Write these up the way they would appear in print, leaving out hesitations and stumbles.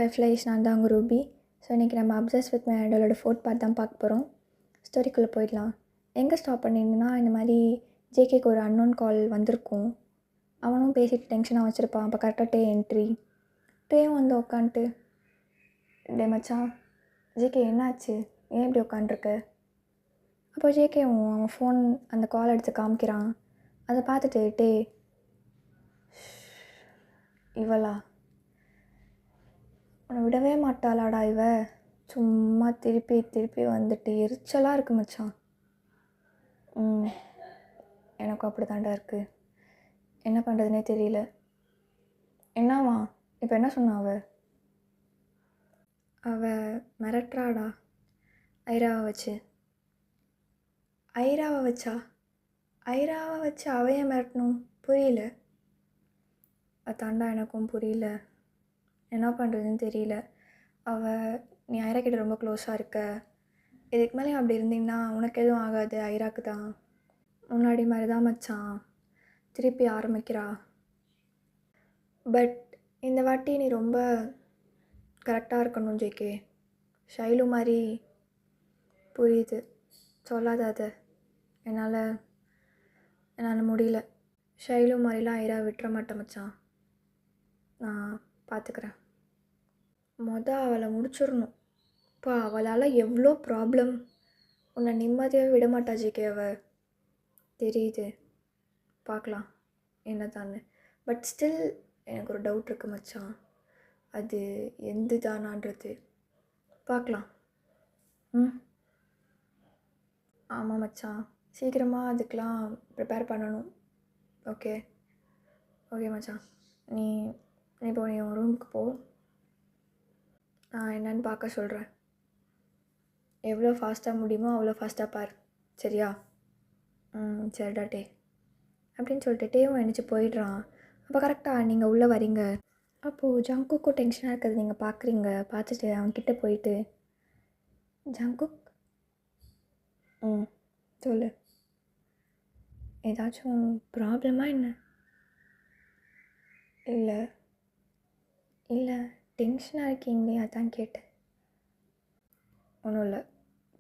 Butterflies. நான் தான் உங்கள் ரூபி. ஸோ இன்றைக்கி நம்ம அப்சஸ் வித் மை ஐடலோட ஃபோர்த் பார்ட் தான் பார்க்க போகிறோம். ஸ்டோரிக்குள்ளே போயிடலாம். எங்கே ஸ்டாப் பண்ணியிருந்தேன்னா, இந்த மாதிரி ஜேகேக்கு ஒரு அன்னோன் கால் வந்திருக்கும். அவனும் பேசிட்டு டென்ஷனாக வச்சுருப்பான். அப்போ கரெக்டாக டேயும் வந்து உட்காந்துட்டு, டே மச்சான் ஜேகே என்னாச்சு, ஏன் இப்படி உட்காண்ட்ருக்க? அப்போ ஜேகேவும் அவன் ஃபோன் அந்த கால் எடுத்து காமிக்கிறான். அதை பார்த்துட்டு, டே இவளா உன்னை விடவே மாட்டாளாடா இவ, சும்மா திருப்பி வந்துட்டு எரிச்சலாக இருக்கு மச்சான். எனக்கும் அப்படி தாண்டா இருக்குது. என்ன பண்ணுறதுனே தெரியல. என்னவா இப்போ என்ன சொன்னா? அவ மிரட்டுறாடா ஐராவை வச்சு. ஐராவை வச்சு அவைய மிரட்டணும்? புரியல. அதாண்டா எனக்கும் புரியல. என்ன பண்ணுறதுன்னு தெரியல. நீ ஐரா கிட்ட ரொம்ப க்ளோஸாக இருக்க. இதுக்கு மேலே அப்படி இருந்தீங்கன்னா உனக்கு எதுவும் ஆகாது, ஐராக்கு தான். முன்னாடி மாதிரி தான் மச்சான் திருப்பி ஆரம்பிக்கிறா. பட் இந்த வாட்டி நீ ரொம்ப கரெக்டாக இருக்கணும் ஜேகே. ஷைலு மாதிரி. புரியுது, சொல்லாத அதை. என்னால் முடியல. ஷைலு மாதிரிலாம் ஐரா விட்டுற மாட்டேன் மச்சான். நான் பார்த்துக்கிறேன். அவளை முடிச்சிடணும். இப்போ அவளால் எவ்வளோ ப்ராப்ளம். உன்னை நிம்மதியாக விட மாட்டா ஜிகே அவ. தெரியுது, பார்க்கலாம் என்ன தானே. பட் ஸ்டில் எனக்கு ஒரு டவுட் இருக்குது மச்சான். அது எந்த தானான்றது பார்க்கலாம். ஆமாம் மச்சான், சீக்கிரமாக அதுக்கெலாம் ப்ரிப்பேர் பண்ணணும். ஓகே மச்சான், நீ இப்போ நீ உன் ரூமுக்கு போ. நான் என்னன்னு பார்க்க சொல்கிறேன். எவ்வளோ ஃபாஸ்ட்டாக முடியுமோ அவ்வளோ ஃபாஸ்ட்டாக பார், சரியா? சரிடா டே அப்படின்னு சொல்லிட்டு டேவும் நினச்சி போயிடுறான். அப்போ கரெக்டாக நீங்கள் உள்ளே வரீங்க. அப்போது ஜங்குக்கும் டென்ஷனாக இருக்கிறது நீங்கள் பார்க்குறீங்க. பார்த்துட்டு அவன்கிட்ட போயிட்டு, ஜங்குக் சொல்லு, ஏதாச்சும் ப்ராப்ளமா என்ன? இல்லை டென்ஷனாக இருக்கீங்களே, அதான் கேட்டேன். ஒன்றும் இல்லை,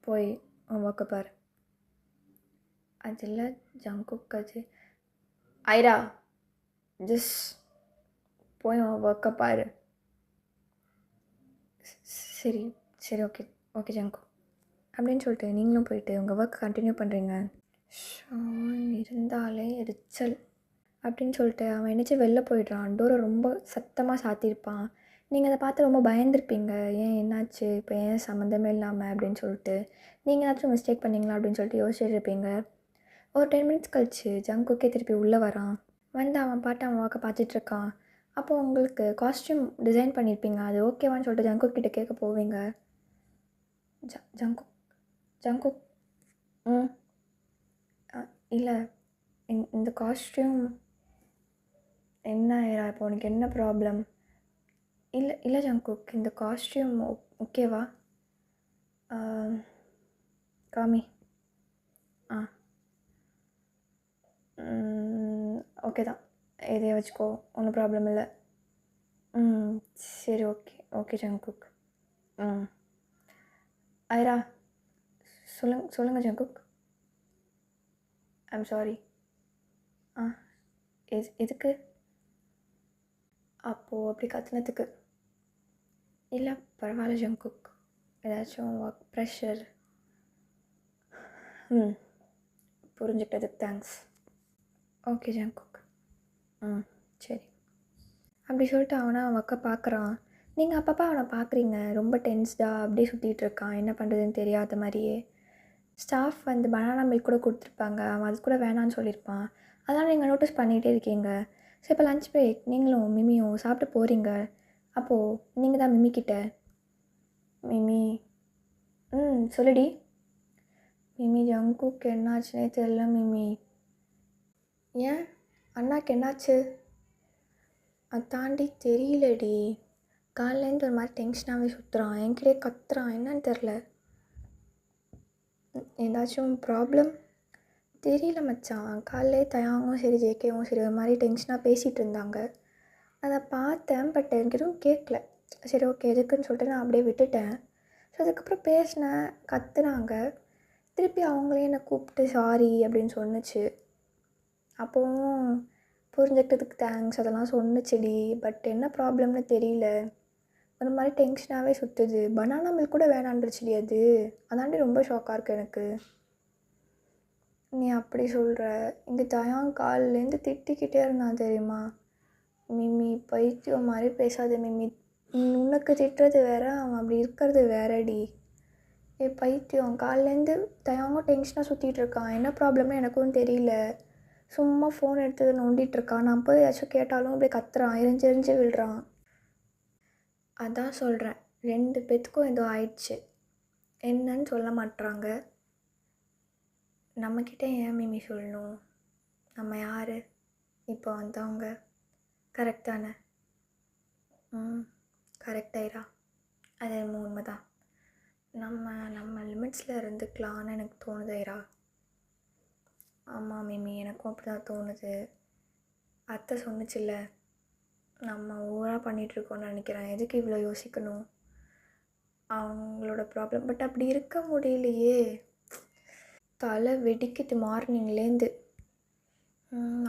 போய் உன் ஒர்க்கை பாரு. அது இல்லை ஜங்குக், அது ஐரா ஜஸ் போய் உன் ஒர்க்கை பாரு. சரி ஓகே ஜங்கு அப்படின்னு சொல்லிட்டு நீங்களும் போயிட்டு உங்கள் ஒர்க் கண்டினியூ பண்ணுறீங்க. இருந்தாலே எரிச்சல் அப்படின்னு சொல்லிட்டு அவன் என்னச்சு வெளில போயிடுறான். டோரை ரொம்ப சத்தமாக சாத்தியிருப்பான். நீங்கள் அதை பார்த்து ரொம்ப பயந்துருப்பீங்க. ஏன் என்னாச்சு இப்போ, ஏன் சம்மந்தமே இல்லாமல் அப்படின்னு சொல்லிட்டு நீங்கள் ஏதாச்சும் மிஸ்டேக் பண்ணிங்களா அப்படின்னு சொல்லிட்டு யோசிச்சுருப்பீங்க. ஒரு 10 மினிட்ஸ் கழிச்சு ஜங்குக்கே திருப்பி உள்ளே வரான். வந்து அவன் பாட்டு அவன் வாக்க பார்த்துட்ருக்கான். அப்போது உங்களுக்கு காஸ்ட்யூம் டிசைன் பண்ணியிருப்பீங்க, அது ஓகேவான்னு சொல்லிட்டு ஜங்குக் கிட்டே கேட்க போவீங்க. ஜங்குக் இல்லை இந்த காஸ்ட்யூம் என்ன ஐரா, இப்போ உனக்கு என்ன ப்ராப்ளம்? இல்லை ஜங்குக், இந்த காஸ்ட்யூம் ஓகேவா? காமி. ஓகே தான், இதையே வச்சுக்கோ, ஒன்றும் ப்ராப்ளம் இல்லை. சரி ஓகே ஜங்குக். ஐரா சொல்லுங்கள் ஜங்குக். I'm sorry. எதுக்கு? அப்போது அப்படி கத்துனதுக்கு. இல்லை பரவாயில்ல ஜங்குக், ஏதாச்சும் ஒர்க் ப்ரெஷர். புரிஞ்சுக்கிட்டதுக்கு தேங்க்ஸ். Okay Jungkook. சரி அப்படி சொல்லிட்டு அவனை ஒர்க்கை பார்க்குறான். நீங்கள் அப்பப்போ அவனை பார்க்குறீங்க, ரொம்ப டென்ஸ்டாக அப்படியே சுற்றிட்டு இருக்கான், என்ன பண்ணுறதுன்னு தெரியாத மாதிரியே. ஸ்டாஃப் வந்து பனானா மில்க் கூட கொடுத்துருப்பாங்க, அவன் அது கூட வேணான்னு சொல்லியிருப்பான். அதனால் நீங்கள் நோட்டீஸ் பண்ணிகிட்டே இருக்கீங்க. ஸோ இப்போ லஞ்ச் பிரேக், நீங்களும் மிமியும் சாப்பிட்டு போகிறீங்க. அப்போது நீங்கள் தான் மிமிக்கிட்ட, மிமி சொல்லுடி. மிமி ஜங்குக்கு என்னாச்சுன்னே தெரியல மிமி. ஏன் அண்ணாக்கு என்னாச்சு? அதாண்டி தெரியலடி, காலையிலேருந்து ஒரு மாதிரி டென்ஷனாகவே சுற்றுறான், என்கிட்டே கத்துறான், என்னன்னு தெரில. ஏதாச்சும் ப்ராப்ளம்? தெரியல மச்சான். காலையிலே தயாவும் சரி ஜேகேவும் சரி ஒரு மாதிரி டென்ஷனாக பேசிகிட்டு இருந்தாங்க. அதை பார்த்தேன், பட் எனக்கு எதுவும் கேட்கல. சரி ஓகே எதுக்குன்னு சொல்லிட்டு நான் அப்படியே விட்டுட்டேன். ஸோ அதுக்கப்புறம் பேசினேன், கத்துனாங்க. திருப்பி அவங்களே என்னை கூப்பிட்டு சாரி அப்படின்னு சொன்னுச்சு. அப்போவும் புரிஞ்சுக்கிட்டதுக்கு தேங்க்ஸ் அதெல்லாம் சொன்னுச்சுடி. பட் என்ன ப்ராப்ளம்னு தெரியல. ஒரு மாதிரி டென்ஷனாகவே சுற்றுது. பனானா மில்க் கூட வேணான்றுச்சுடி அது. அதாண்டி ரொம்ப ஷாக்காக இருக்குது எனக்கு. நீ அப்படி சொல்கிற. இங்கே தயான் காலிலேருந்து திட்டிக்கிட்டே இருந்தான் தெரியுமா? மிம்மி பைத்தியம் மாதிரி பேசாத மிம்மி. உனக்கு திட்டுறது வேற, அவன் அப்படி இருக்கிறது வேறடி. பைத்தியம் காலிலேருந்து தயாங்கும் டென்ஷனாக சுற்றிட்டு இருக்கான். என்ன ப்ராப்ளம்னு எனக்கும் தெரியல. சும்மா ஃபோன் எடுத்து நோண்டிகிட்ருக்கான். நான் போய் ஏதாச்சும் கேட்டாலும் அப்படியே கத்துறான், எரிஞ்சு விழுறான். அதான் சொல்கிறேன், 2 பேத்துக்கும் ஏதோ ஆயிடுச்சு. என்னன்னு சொல்ல மாட்றாங்க. நம்மக்கிட்ட ஏன் மிமி சொல்லணும்? நம்ம யார் இப்போ வந்தவங்க? கரெக்ட் தானே? கரெக்ட் ஐரா. அது உண்மை தான். நம்ம லிமிட்ஸில் இருந்துக்கலான்னு எனக்கு தோணுது ஐரா. ஆமாம் மிமி, எனக்கும் அப்படி தான் தோணுது. அத்தை சொன்னிச்சில்ல, நம்ம ஓவராக பண்ணிகிட்ருக்கோன்னு நினைக்கிறேன். எதுக்கு இவ்வளோ யோசிக்கணும்? அவங்களோட ப்ராப்ளம். பட் அப்படி இருக்க முடியலையே. தலை வெடிக்குது மார்னிங்லேருந்து.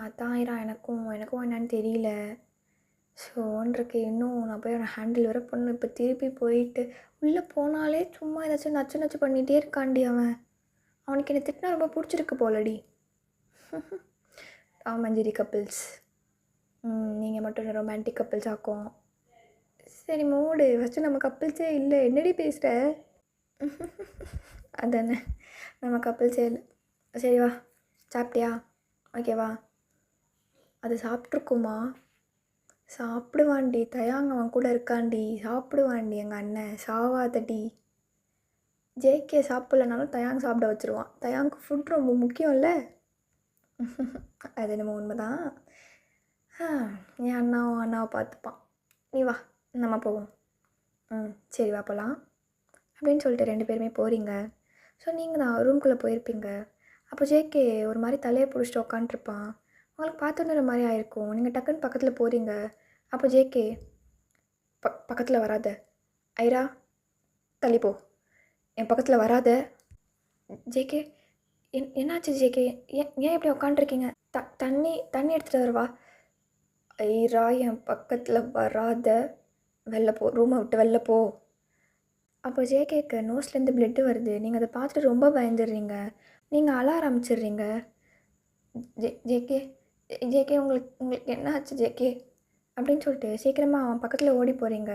அதான் ஐரா, எனக்கும் என்னன்னு தெரியல. ஸோன்றிருக்கு. இன்னும் நான் போய் அவனை ஹேண்டில் வேறு பண்ணணும். இப்போ திருப்பி போயிட்டு உள்ளே போனாலே சும்மா ஏதாச்சும் நச்சு பண்ணிகிட்டே இருக்காண்டி அவன். அவனுக்கு என்னை திட்டினா ரொம்ப பிடிச்சிருக்கு போலடி. Tom and Jerry couples. நீங்கள் மட்டும் ரொமான்டிக் கப்பிள்ஸ் ஆக்கும். சரி மூடு. ஃபஸ்ட்டு நம்ம கப்பிள்ஸே இல்லை. என்னடி பேசுகிற? அதானே, நம்ம கப்பிள்ஸே இல்லை. சரி வா, சாப்பிட்டியா? ஓகேவா? அது சாப்பிட்ருக்குமா? சாப்பிடுவான்டி. தயாங்க அவன் கூட இருக்காண்டி. சாப்பிடுவான்டி எங்கள் அண்ணன். சாவாதடி. ஜேகே சாப்பிட்லனாலும் தயாங்க சாப்பிட வச்சுருவான். தயாங்க்கு ஃபுட் ரொம்ப முக்கியம் இல்லை? அது என்னமோ உண்மை தான். என் அண்ணாவை பார்த்துப்பான். நீ வா, நம்ம போவோம். சரி வா போகலாம் அப்படின்னு சொல்லிட்டு 2 பேருமே போகிறீங்க. ஸோ நீங்கள் தான் ரூம்குள்ளே போயிருப்பீங்க. அப்போ ஜேகே ஒரு மாதிரி தலையை பிடிச்சிட்டு உட்காண்ட்ருப்பான். உங்களுக்கு பார்த்தோன்னே ஒரு மாதிரி ஆயிருக்கும். நீங்கள் டக்குன்னு பக்கத்தில் போகிறீங்க. அப்போ ஜேகே, பக்கத்தில் வராத ஐரா, தள்ளிப்போ, என் பக்கத்தில் வராத. ஜேகே, என்னாச்சு ஜேகே? ஏன் இப்படி உட்காண்ட்ருக்கீங்க? தண்ணி எடுத்துகிட்டு வரவா? ஐரா, என் பக்கத்தில் வராத, வெளில போ, ரூமை விட்டு வெளில போ. அப்போ ஜேகேக்கு நோஸ்லேருந்து பிளட்டு வருது. நீங்கள் அதை பார்த்துட்டு ரொம்ப பயந்துடுறீங்க. நீங்கள் அழ ஆரம்பிச்சிடுறீங்க. ஜேகே உங்களுக்கு என்ன ஆச்சு ஜேகே அப்படின்னு சொல்லிட்டு சீக்கிரமாக அவன் பக்கத்தில் ஓடி போகிறீங்க.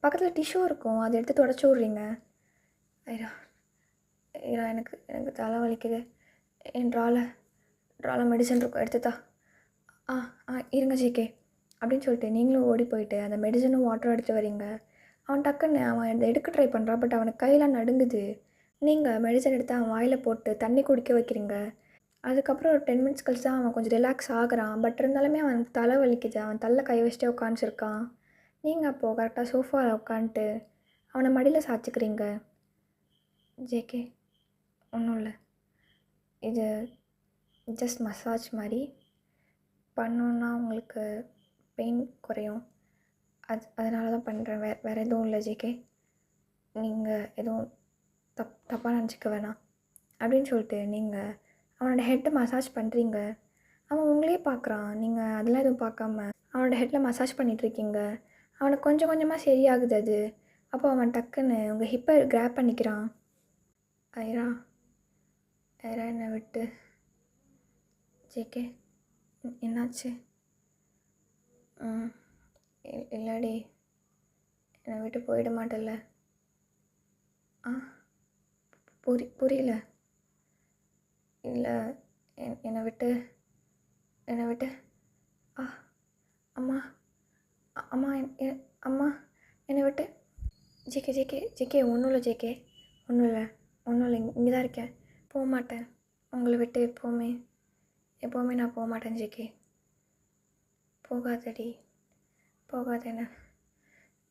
பக்கத்தில் டிஷ்யூ இருக்கும், அதை எடுத்து தொடச்சி விட்றீங்க. ஐரா எனக்கு தலை வலிக்குது. என் ட்ரால மெடிசன் இருக்கும், எடுத்துதா. இருங்க ஜேகே அப்படின்னு சொல்லிட்டு நீங்களும் ஓடி போயிட்டு அந்த மெடிசனும் வாட்டரும் எடுத்து வரீங்க. அவன் டக்குன்னு அவன் எடுக்க ட்ரை பண்ணுறான். பட் அவனுக்கு கையெல்லாம் நடுங்குது. நீங்கள் மெடிசன் எடுத்து அவன் வாயில் போட்டு தண்ணி குடிக்க வைக்கிறீங்க. அதுக்கப்புறம் ஒரு 10 மினிட்ஸ் கழிச்சு தான் அவன் கொஞ்சம் ரிலாக்ஸ் ஆகுறான். பட் இருந்தாலுமே அவனுக்கு தலை வலிக்குது. அவன் தலை கை வச்சுட்டே உட்காந்துருக்கான். நீங்கள் அப்போது கரெக்டாக சோஃபாவில் உட்காந்துட்டு அவனை மடியில் சாய்ச்சிக்கிறீங்க. ஜேகே, ஒன்றும் இல்லை, இது ஜஸ்ட் மசாஜ் மாதிரி பண்ணோன்னா உங்களுக்கு பெயின் குறையும். அதனால தான் பண்ணுறேன். வேறு எதுவும் இல்லை ஜேகே. நீங்கள் எதுவும் தப்பாக நினச்சிக்க வேணாம் அப்படின்னு சொல்லிட்டு நீங்கள் அவனோட ஹெட்டை மசாஜ் பண்ணுறீங்க. அவன் உங்களையே பார்க்குறான். நீங்கள் அதெல்லாம் எதுவும் பார்க்காம அவனோட ஹெட்டில் மசாஜ் பண்ணிகிட்ருக்கீங்க. அவனுக்கு கொஞ்சம் கொஞ்சமாக சரியாகுது அது. அப்போ அவன் டக்குன்னு உங்கள் ஹிப்பை கிராப் பண்ணிக்கிறான். ஐரா என்னை விட்டு. ஜேகே, என்னாச்சு? இல்லடி, என்னை விட்டு போயிட மாட்டேல்ல? புரியல. இல்லை, என்னை விட்டு அம்மா அம்மா என்னை விட்டு. ஜேகே ஒன்றும் இல்லை ஜேகே, ஒன்றும் இல்லை, இங்கே தான் இருக்கேன். போக மாட்டேன் உங்களை விட்டு. எப்போவுமே நான் போக மாட்டேன் ஜேகே. போகாதடி, போகாத,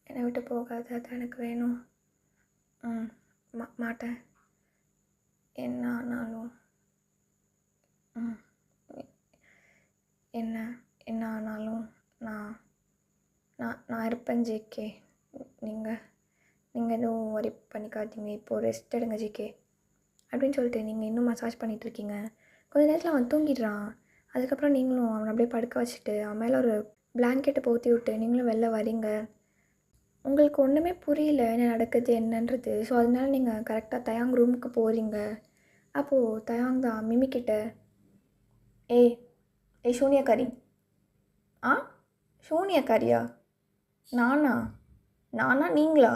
என்னை விட்டு போகாத. அது எனக்கு வேணும். மாட்டேன். என்ன ஆனாலும் என்ன ஆனாலும் நான் இருப்பேன் ஜேகே. நீங்கள் நீங்கள் எதுவும் ஒரி பண்ணிக்காதீங்க, இப்போது ரெஸ்ட் எடுங்க ஜிகே அப்படின்னு சொல்லிட்டு நீங்கள் இன்னும் மசாஜ் பண்ணிகிட்ருக்கீங்க. கொஞ்ச நேரத்தில் அவன் தூங்கிடுறான். அதுக்கப்புறம் நீங்களும் அவனை அப்படியே படுக்க வச்சுட்டு அவன் மேலே ஒரு பிளாங்கெட்டை போற்றி விட்டு நீங்களும் வெளில வரீங்க. உங்களுக்கு ஒன்றுமே புரியல என்ன நடக்குது என்னன்றது. ஸோ அதனால நீங்கள் கரெக்டாக தயாங் ரூமுக்கு போகிறீங்க. அப்போது தயாங் தான் மிமிக்கிட்ட, ஏய் ஏய் சூனியக்காரி. ஆ சூனியக்காரியா? நானா? நானா நீங்களா?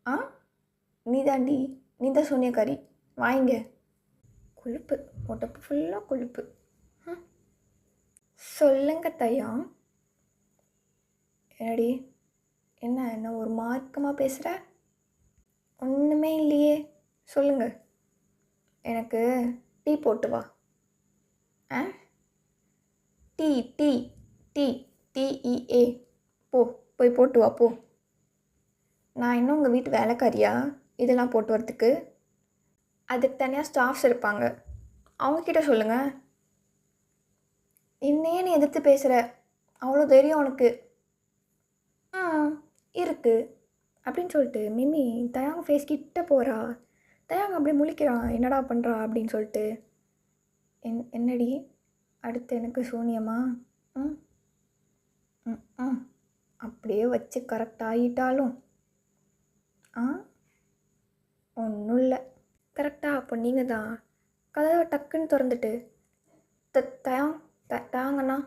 ஆ நீ தாண்டி, நீ தான் சூனியக்காரி, வாங்க. கொழுப்பு உடம்பு ஃபுல்லாக கொழுப்பு. சொல்லுங்க தயாங். என்னடி என்ன ஒரு மார்க்கமாக பேசுகிற? ஒன்றுமே இல்லையே, சொல்லுங்கள். எனக்கு டீ போட்டு வா. ஆ டீ டீ டீ டிஇஏ போய் போட்டு வா போ. நான் இன்னும் உங்கள் வீட்டு வேலைக்காரியா இதெல்லாம் போட்டு வரத்துக்கு? அதுக்கு தனியாக ஸ்டாஃப்ஸ் இருப்பாங்க, அவங்கக்கிட்ட சொல்லுங்கள். என்னையே நீ எதிர்த்து பேசுகிற, அவ்வளோ தைரியம் உனக்கு? இருக்குது அப்படின்னு சொல்லிட்டு மிமி தயாங் ஃபேஸ் கிட்ட போகிறா. தயாங் அப்படியே முழிக்கிறான், என்னடா பண்ணுறா அப்படின்னு சொல்லிட்டு. என்னடி அடுத்து எனக்கு சூனியமா? ம் ம் ம் அப்படியே வச்சு கரெக்ட் ஆகிட்டாலும் ஒன்றும் இல்லை. கரெக்டாக அப்போ நீங்கள் தான் கதவை டக்குன்னு திறந்துட்டு தயாங் தயாங்கண்ணா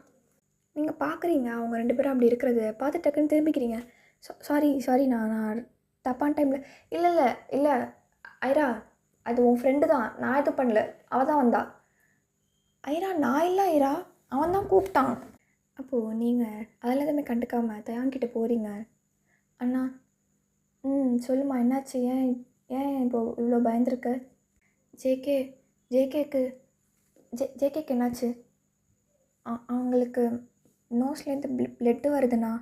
நீங்கள் பார்க்குறீங்க அவங்க 2 பேரும் அப்படி இருக்கிறது பார்த்து டக்குன்னு திரும்பிக்கிறீங்க. சாரி நான் தப்பான டைமில். இல்லை ஐரா, அது உன் ஃப்ரெண்டு தான், நான் எதுவும் பண்ணல, அவள் தான் வந்தா. ஐரா நான் இல்லை ஐரா, அவன் தான் கூப்பிட்டான். அப்போது நீங்கள் அதெல்லாம் எதுவுமே கண்டுக்காமல் தயாங்கிட்ட போகிறீங்க. அண்ணா சொல்லுமா என்னாச்சு, ஏன் இப்போது இவ்வளோ பயந்துருக்க? ஜேகேக்கு என்னாச்சு? அவங்களுக்கு நோஸ்லேருந்து பிளட்டு வருதுண்ணா.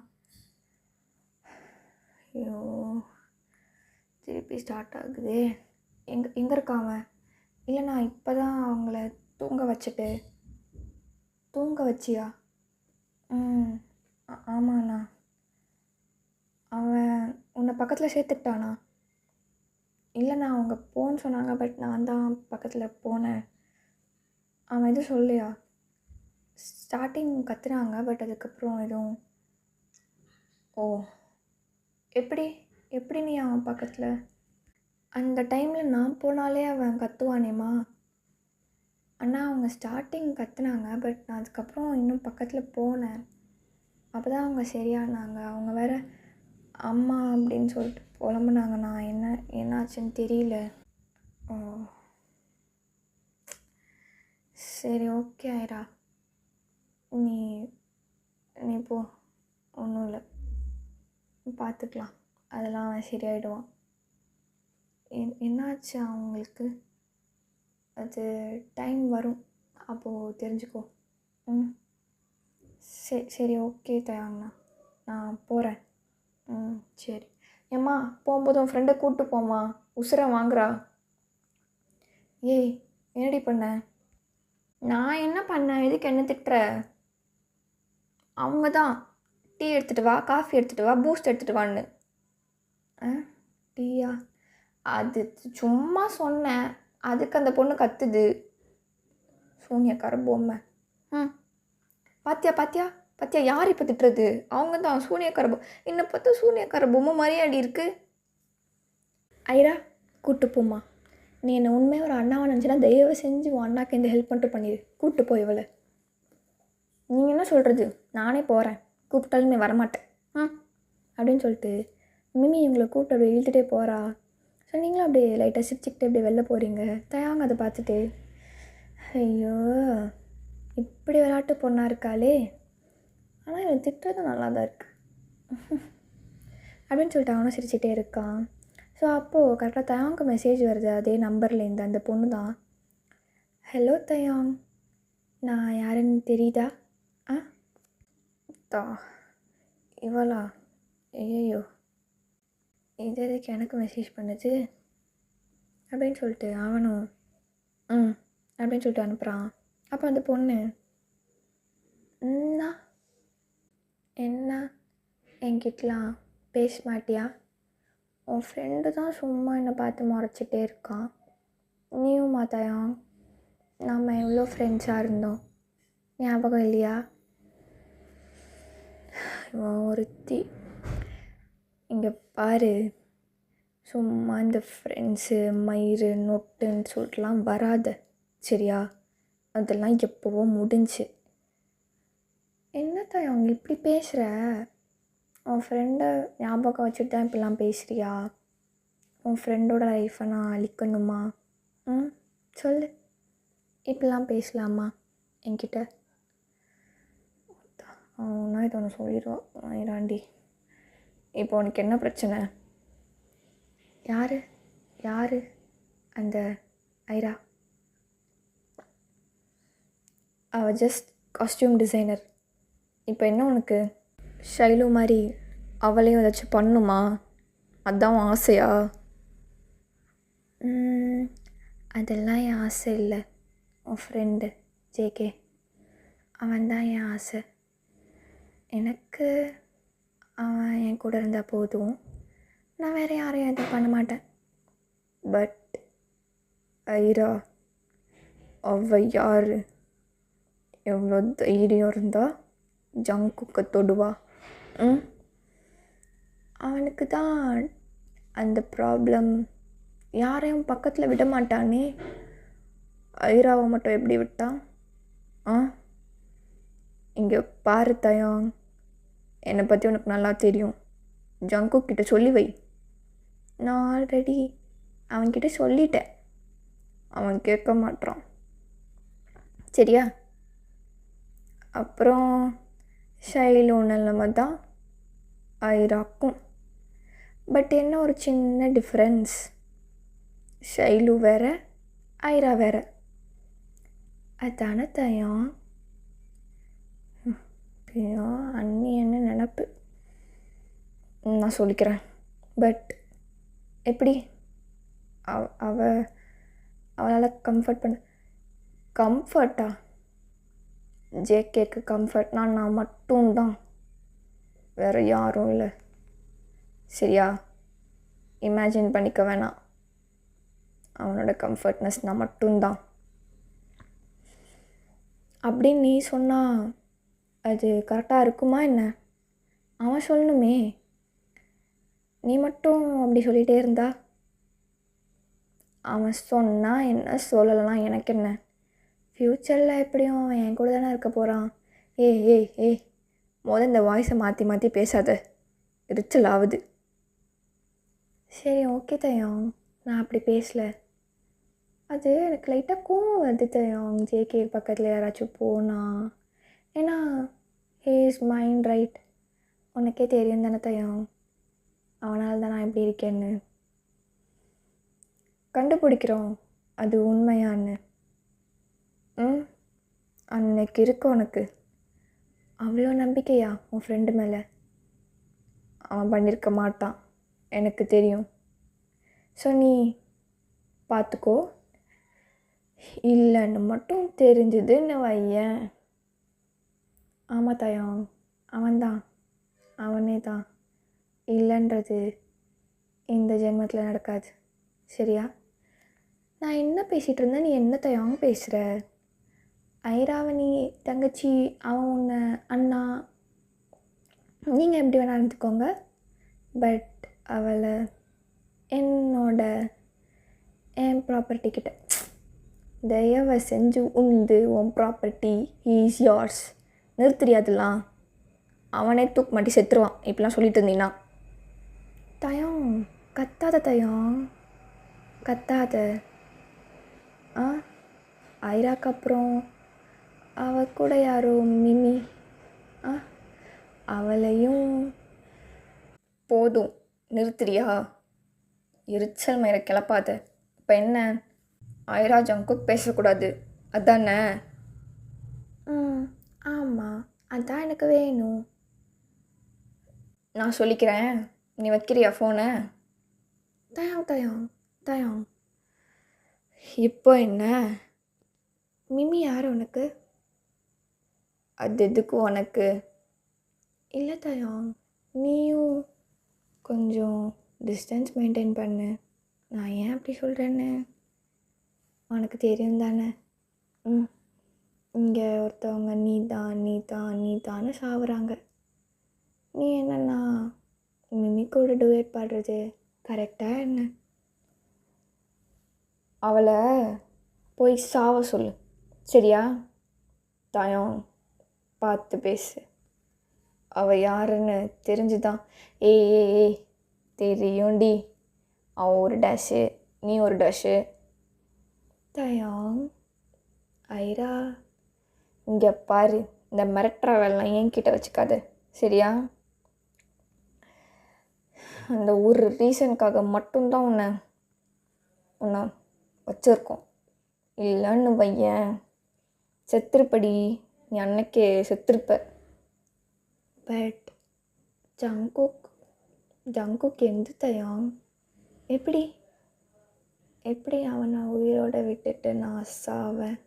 ஐயோ திருப்பி ஸ்டார்ட் ஆகுதே. எங்கே இருக்காம? இல்லைண்ணா இப்போ தான் அவங்கள தூங்க வச்சியா? ஆமாண்ணா. அவன் உன்னை பக்கத்தில் சேர்த்துக்கிட்டானா? இல்லைண்ணா அவங்க போன்னு சொன்னாங்க, பட் நான் தான் பக்கத்தில் போனேன். அவன் எதுவும் சொல்லலையா? ஸ்டார்டிங் கத்துனாங்க, பட் அதுக்கப்புறம் எதுவும். ஓ எப்படி நீ அவன் பக்கத்தில்? அந்த டைமில் நான் போனாலே அவன் கத்துவானேம்மா. அண்ணா அவங்க ஸ்டார்டிங் கத்துனாங்க, பட் நான் அதுக்கப்புறம் இன்னும் பக்கத்தில் போனேன். அப்போ தான் அவங்க சரியானாங்க. அவங்க வேறு அம்மா அப்படின்னு சொல்லிட்டு புலம்புனாங்க. நான் என்னாச்சுன்னு தெரியல. ஓ சரி ஓகே ஐரா, நீ போ, ஒன்றும் இல்லை, பார்த்துக்கலாம், அதெல்லாம் அவன் சரியாயிடுவான். என்னாச்சு அவங்களுக்கு? அது டைம் வரும், அப்போது தெரிஞ்சுக்கோ. சரி ஓகே தயாங்கண்ணா, நான் போகிறேன். சரி. ஏம்மா போகும்போது உன் ஃப்ரெண்டை கூப்பிட்டு போம்மா, உசுரை வாங்குறா. ஏய் என்னடி பண்ண? நான் என்ன பண்ணேன், எதுக்கு என்ன திட்டுற? அவங்க தான் டீ எடுத்துகிட்டு வா, காஃபி எடுத்துகிட்டு வா, பூஸ்ட் எடுத்துகிட்டு வான்னு. டீயா? அது சும்மா சொன்னேன், அதுக்கு அந்த பொண்ணு கத்துது. சூனியக்கார பொம்மை. பாத்தியா யார் இப்போ திட்டுறது? அவங்க தான் சூனியக்கார என்னை பார்த்தா சூனியக்கார பொம்மை மாதிரியாடி இருக்குது. ஐரா கூப்பிட்டு போம்மா. நீ என்னை உண்மையாக ஒரு அண்ணாவை நினச்சினா தயவு செஞ்சு உன் அண்ணாக்கு இந்த ஹெல்ப் பண்ணிட்டு பண்ணிடு, கூப்பிட்டு போய் இவளை. நீங்கள் என்ன சொல்கிறது, நானே போகிறேன், கூப்பிட்டாலும் நீ வரமாட்டேன் அப்படின்னு சொல்லிட்டு மிமி இவங்களை கூப்பிட்டு அப்படியே இழுத்துட்டே போகிறா. ஸோ நீங்களும் அப்படியே லைட்டாக சிரிச்சுக்கிட்டு அப்படியே வெளில போகிறீங்க. தயாங்க அதை பார்த்துட்டு, ஐயோ இப்படி விளையாட்டு பொண்ணாக இருக்காளே, ஆனால் இவன் திட்டுறது நல்லா தான் இருக்குது அப்படின்னு சொல்லிட்டு அவனும் சிரிச்சிட்டே இருக்கான். ஸோ அப்போது கரெக்டாக தயாங்க்கு மெசேஜ் வருது, அதே நம்பர்லேருந்து. அந்த பொண்ணு தான். ஹலோ தயாங், நான் யாருன்னு தெரியுதா? இவளா? ஐயோ இது எதுக்கு எனக்கு மெசேஜ் பண்ணுது அப்படின்னு சொல்லிட்டு அவனும் அப்படின்னு சொல்லிட்டு அனுப்புகிறான். அப்போ அந்த பொண்ணு, என்ன என்கிட்டலாம் பேச மாட்டியா? உன் ஃப்ரெண்டு தான் சும்மா என்னை பார்த்து முறைச்சிட்டே இருக்கான். நீயும் மாத்தாயான் நம்ம எவ்வளோ ஃப்ரெண்ட்ஸாக இருந்தோம், ஞாபகம் இல்லையா? இவன் ஒருத்தி. இங்கே பாரு, சும்மா இந்த ஃப்ரெண்ட்ஸு மயிறு நொட்டுன்னு சொல்லிட்டுலாம் வராத, சரியா? அதெல்லாம் எப்போவோ முடிஞ்சு. என்னத்தா அவங்க இப்படி பேசுகிற? உன் ஃப்ரெண்டை ஞாபகம் வச்சுட்டு தான் இப்படிலாம் பேசுகிறியா? உன் ஃப்ரெண்டோட லைஃப்பை நான் அழிக்கணுமா? சொல்லு, இப்படிலாம் பேசலாமா என்கிட்ட? அவனா இதை ஒன்று சொல்லிடுவான் ஐராண்டி. இப்போ உனக்கு என்ன பிரச்சனை? யார் அந்த ஐரா? அவள் ஜஸ்ட் காஸ்டியூம் டிசைனர். இப்போ என்ன உனக்கு? ஷைலு மாதிரி அவளையும் ஏதாச்சும் பண்ணுமா? அதுதான் உன் ஆசையா? அதெல்லாம் என் ஆசை இல்லை. உன் ஃப்ரெண்டு ஜேகே, அவன் தான் என் ஆசை. எனக்கு அவன் என் கூட இருந்தால் போதும், நான் வேறு யாரையும் எதுவும் பண்ண மாட்டேன். பட் ஐரா, அவ யார்? எவ்வளோ தைரியம் இருந்தால் ஜங்குக்கை தொடுவா? அவனுக்கு தான் அந்த ப்ராப்ளம். யாரையும் பக்கத்தில் விட மாட்டானே. ஐராவை மட்டும் எப்படி விட்டான்? இங்கே பாரு தயம், என்னை பற்றி உனக்கு நல்லா தெரியும். ஜங்குக் கிட்ட சொல்லி வை. நான் ஆல்ரெடி அவன்கிட்ட சொல்லிட்டேன், அவன் கேட்க மாட்டான், சரியா? அப்புறம் ஷைலு நிலைமை தான் ஐராக்கும். பட் என்ன ஒரு சின்ன டிஃப்ரென்ஸ், ஷைலு வேறு, ஐரா வேறு. அதான தயம்? அண்ணி என்ன நினப்பு நான் சொல்லிக்கிறேன். பட் எப்படி அவளால் கம்ஃபர்ட்டா? ஜேகேக்கு கம்ஃபர்ட்னா நான் மட்டும்தான், வேறு யாரும் இல்லை, சரியா? இமேஜின் பண்ணிக்க வேணாம். அவனோட கம்ஃபர்ட்னஸ் நான் மட்டும்தான். அப்படின்னு நீ சொன்னால் அது கரெக்டாக இருக்குமா என்ன? அவன் சொல்லணுமே. நீ மட்டும் அப்படி சொல்லிகிட்டே இருந்தா? அவன் சொன்னால் என்ன, சொல்லலாம் எனக்கு என்ன? ஃப்யூச்சரில் எப்படியும் அவன் என் கூட தானே இருக்க போகிறான். ஏய் இந்த வாய்ஸை மாற்றி மாற்றி பேசாத, எரிச்சல் ஆகுது. சரி ஓகே தயம், நான் அப்படி பேசலை. அது எனக்கு லைட்டாக கோவம் வருது தயம், ஜேகே பக்கத்தில் யாராச்சும் போனா. ஏன்னா ஹே இஸ் மைண்ட் ரைட். உனக்கே தெரியும் தானே தயம், அவனால் தான் நான் எப்படி இருக்கேன்னு. கண்டுபிடிக்கிறோம் அது உண்மையான்னு. அன்னைக்கு இருக்கு உனக்கு அவ்வளோ நம்பிக்கையா உன் ஃப்ரெண்டு மேலே? அவன் பண்ணியிருக்க மாட்டான், எனக்கு தெரியும். ஸோ நீ பார்த்துக்கோ. இல்லைன்னு மட்டும் தெரிஞ்சுதுன்னு வையேன். ஆமாம் தயம், அவனே தான். இல்லைன்றது இந்த ஜென்மத்தில் நடக்காது, சரியா? நான் என்ன பேசிகிட்டு இருந்தேன், நீ என்ன தயம் பேசுகிற? ஐராவை நீ தங்கச்சி, அவன் உன்னை அண்ணா, நீங்கள் எப்படி வேணால் இருந்துக்கோங்க. பட் அவளை என் ப்ராப்பர்ட்டி கிட்ட தயவை செஞ்சு உண்டு. உன் ப்ராப்பர்ட்டி இஸ் யார்ஸ். நிறுத்துறியாதுலாம், அவனே தூக்கு மாட்டி செத்துருவான் இப்படிலாம் சொல்லிட்டு இருந்தீங்கன்னா. தயம் கத்தாத தயம், கத்தாத. ஐராக்கு அப்புறம் அவள் கூட யாரோ மிமி, அவளையும் போதும் நிறுத்துறியா? எரிச்சல் மயிரை கிளப்பாத. இப்போ என்ன, ஐரா ஜங்குக் பேசக்கூடாது அதானே? ஆமாம், அதான் எனக்கு வேணும். நான் சொல்லிக்கிறேன், நீ வைக்கிறியா ஃபோனை? தயம் இப்போ என்ன? மிமி யார் உனக்கு? அது எதுக்கு உனக்கு? இல்லை தயம், நீயும் கொஞ்சம் டிஸ்டன்ஸ் மெயின்டைன் பண்ணு. நான் ஏன் அப்படி சொல்கிறேன்னு உனக்கு தெரியும் தானே. இங்கே ஒருத்தவங்க நீ தான்னு சாவுறாங்க. நீ என்னன்னா மிமி கூட டுவேட் பாடுறது கரெக்டாக என்ன? அவளை போய் சாவ சொல்லு, சரியா? தயம் பார்த்து பேசு. அவள் யாருன்னு தெரிஞ்சுதான். ஏய் தெரியும்டி, அவன் ஒரு டேஷு, நீ ஒரு டேஷு. தயம் ஐரா, இங்கே பாரு, இந்த மிரட்டுற வேலைலாம் என்கிட்ட வச்சுக்காத, சரியா? அந்த ஒரு ரீசனுக்காக மட்டும்தான் உன்னை வச்சுருக்கோம். இல்லைன்னு பையன் செத்துருப்படி, நீ அன்னைக்கே செத்துருப்ப. பட் ஜங்குக் எந்த தயம்? எப்படி அவனை உயிரோட விட்டுட்டு நான் சாவேன்?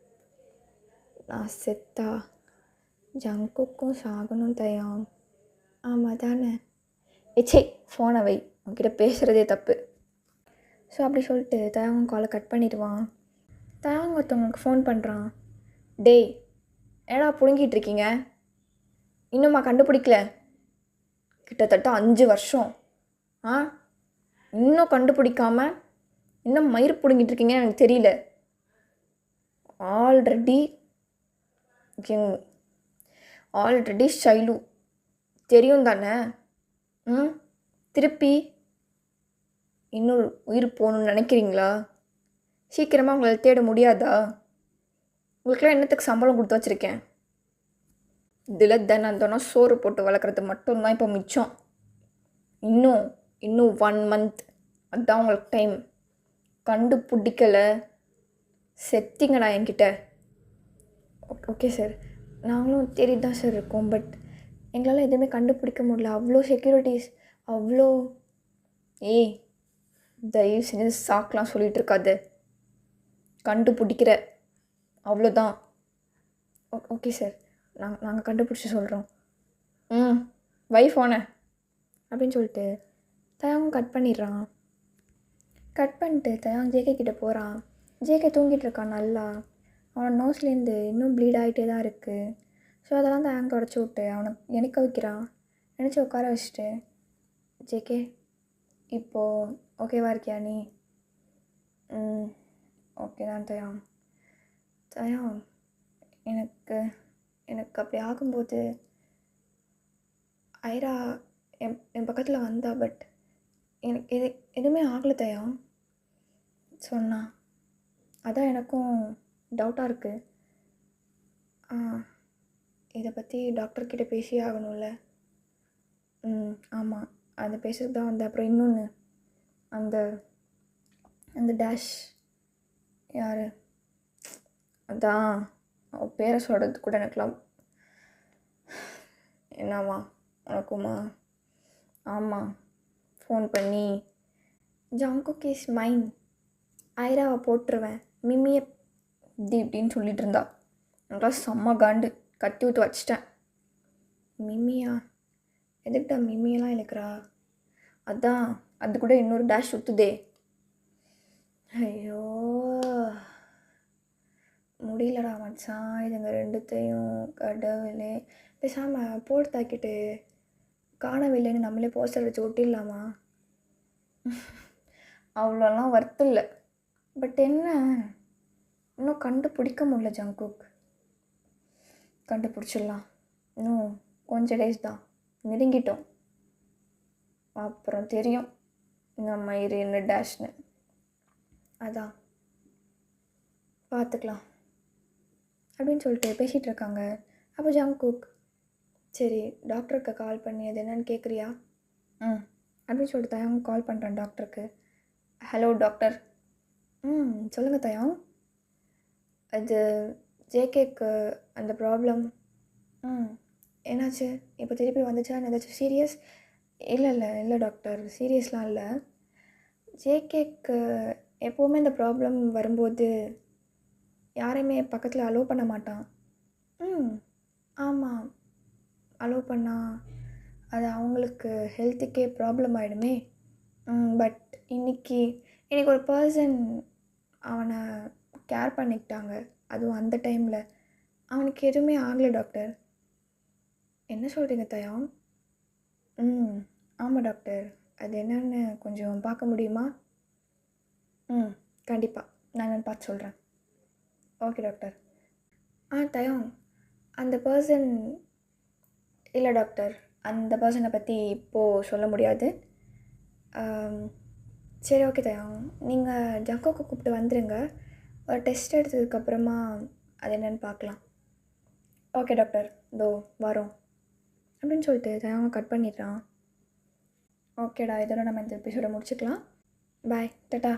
நான் செத்தா ஜங்குக்கும் சாகணும் தயம். ஆமாம் தானே? ஏச்சே, ஃபோனை வை, உன்கிட்ட பேசுகிறதே தப்பு. ஸோ அப்படி சொல்லிட்டு தயாங்க காலை கட் பண்ணிடுவான். தயாங்க ஒருத்தவங்களுக்கு ஃபோன் பண்ணுறான். டேய், ஏடா பிடுங்கிட்டு இருக்கீங்க? இன்னும்மா கண்டுபிடிக்கல? கிட்டத்தட்ட 5 வருஷம் இன்னும் கண்டுபிடிக்காம இன்னும் மயிர் பிடுங்கிட்டு இருக்கீங்கன்னு எனக்கு தெரியல. ஆல்ரெடி ஷைலு தெரியும் தானே? திருப்பி இன்னொரு உயிர் போகணுன்னு நினைக்கிறீங்களா? சீக்கிரமாக உங்களை தேட முடியாதா? உங்களுக்கெல்லாம் என்னத்துக்கு சம்பளம் கொடுத்து வச்சுருக்கேன்? இதில் தினம் சோறு போட்டு வளர்க்குறது மட்டும்தான் இப்போ மிச்சம். இன்னும் 1 மந்த், அதுதான் உங்களுக்கு டைம். கண்டுபிடிக்கலை செத்திங்கடா என்கிட்ட. ஓகே சார், நாங்களும் தேடிட்டு தான் சார் இருக்கோம். பட் எங்களால் எதுவுமே கண்டுபிடிக்க முடியல. அவ்வளோ செக்யூரிட்டிஸ், அவ்வளோ. தயவு செஞ்சு சாக்கெலாம் சொல்லிகிட்டு இருக்காது. கண்டுபிடிக்கிற அவ்வளோதான். ஓகே சார், நாங்கள் கண்டுபிடிச்சி சொல்கிறோம். வை ஃபோனை அப்படின்னு சொல்லிட்டு தயாவும் கட் பண்ணிடுறான். கட் பண்ணிட்டு தயாங் ஜேகே கிட்டே போகிறான். ஜேகே தூங்கிட்டு இருக்கான் நல்லா. அவனோட நோஸ்லேருந்து இன்னும் ப்ளீட் ஆகிட்டே தான் இருக்குது. ஸோ அதெல்லாம் தயாங் தொடச்சி விட்டு அவனை நினைக்க வைக்கிறான். நினச்சி உட்கார வச்சுட்டு, ஜேகே இப்போது ஓகேவா இருக்கியா நீ? ஓகே தான் தயாம் எனக்கு அப்படி ஆகும்போது ஐரா என் பக்கத்தில் வந்தா. பட் எனக்கு எதுவுமே ஆகலை தயாம் சொன்னா. அதான் எனக்கும் டவுட்டாக இருக்குது. இதை பற்றி டாக்டர்கிட்ட பேசியே ஆகணும்ல? ஆமாம், அது பேசுறது தான் வந்தேன். அப்புறம் இன்னொன்று, அந்த டேஷ் யார்? அதான் அவள் பேரை சொல்கிறது கூட எனக்குலாம். என்னவா உனக்குமா? ஆமாம், ஃபோன் பண்ணி ஜங்குக் இஸ் மைன், ஐராவை போட்டுருவேன், மிம்மியை இப்படின்னு சொல்லிகிட்டு இருந்தா. எனக்குலாம் செம்ம காண்டு, கட்டி ஊற்று வச்சிட்டேன். மிம்மியா? எதுக்கிட்ட மிம்மியெல்லாம் இழுக்கிறா? அதான் அது கூட இன்னொரு டேஷ் சுற்றுதே. ஐயோ முடியலடா மச்சான், இதுங்க ரெண்டுத்தையும் கடவுளே. பேசாமல் போட்டு தாக்கிட்டு காணவில்லைன்னு நம்மளே போஸ்டர் வச்சு ஒட்டிடலாமா? அவ்வளோலாம் ஒர்த்து இல்லை. பட் என்ன, இன்னும் கண்டுபிடிக்க முடியல ஜங்குக். கண்டுபிடிச்சிடலாம், இன்னும் கொஞ்சம் டேஸ் தான், நெருங்கிட்டோம். அப்புறம் தெரியும் நம்ம இது என்ன டேஷ்னு. அதான் பார்த்துக்கலாம் அப்படின்னு சொல்லிட்டு பேசிகிட்டு இருக்காங்க. அப்போ ஜங்குக், சரி டாக்டருக்கு கால் பண்ணி அது என்னன்னு கேட்குறியா? அப்படின்னு சொல்லிட்டு தயாங் கால் பண்ணுறேன் டாக்டருக்கு. Hello doctor. சொல்லுங்கள் தயாங். அது ஜேகேக்கு அந்த ப்ராப்ளம் என்னாச்சு? இப்போ திருப்பி வந்துச்சா? ஏதாச்சும் சீரியஸ்? இல்லை டாக்டர், சீரியஸ்லாம் இல்லை. ஜேகேக்கு எப்போவுமே இந்த ப்ராப்ளம் வரும்போது யாரையுமே பக்கத்தில் அலோவ் பண்ண மாட்டான். ஆமாம், அலோவ் பண்ணா அது அவங்களுக்கு ஹெல்த்துக்கே ப்ராப்ளம் ஆகிடுமே. பட் இன்னைக்கு ஒரு பர்சன் அவனை கேர் பண்ணிக்கிட்டாங்க. அதுவும் அந்த டைமில் அவனுக்கு எதுவுமே ஆகலை டாக்டர். என்ன சொல்கிறீங்க தயாம்? ஆமாம் டாக்டர். அது என்னன்னு கொஞ்சம் பார்க்க முடியுமா? கண்டிப்பாக நான் என்னென்னு பார்த்து சொல்கிறேன். Okay doctor. தயாம், அந்த பர்சன் இல்லை டாக்டர், அந்த பர்சனை பற்றி இப்போது சொல்ல முடியாது. சரி ஓகே தயாம், நீங்கள் ஜங்கோக்கு கூப்பிட்டு வந்துடுங்க. ஒரு டெஸ்ட் எடுத்ததுக்கப்புறமா அது என்னென்னு பார்க்கலாம். ஓகே டாக்டர், இதோ வரோம் அப்படின்னு சொல்லிட்டு தயாவை கட் பண்ணிடுறான். ஓகேடா, இதோட நம்ம இந்த எபிசோடை முடிச்சுக்கலாம். பாய், டாட்டா.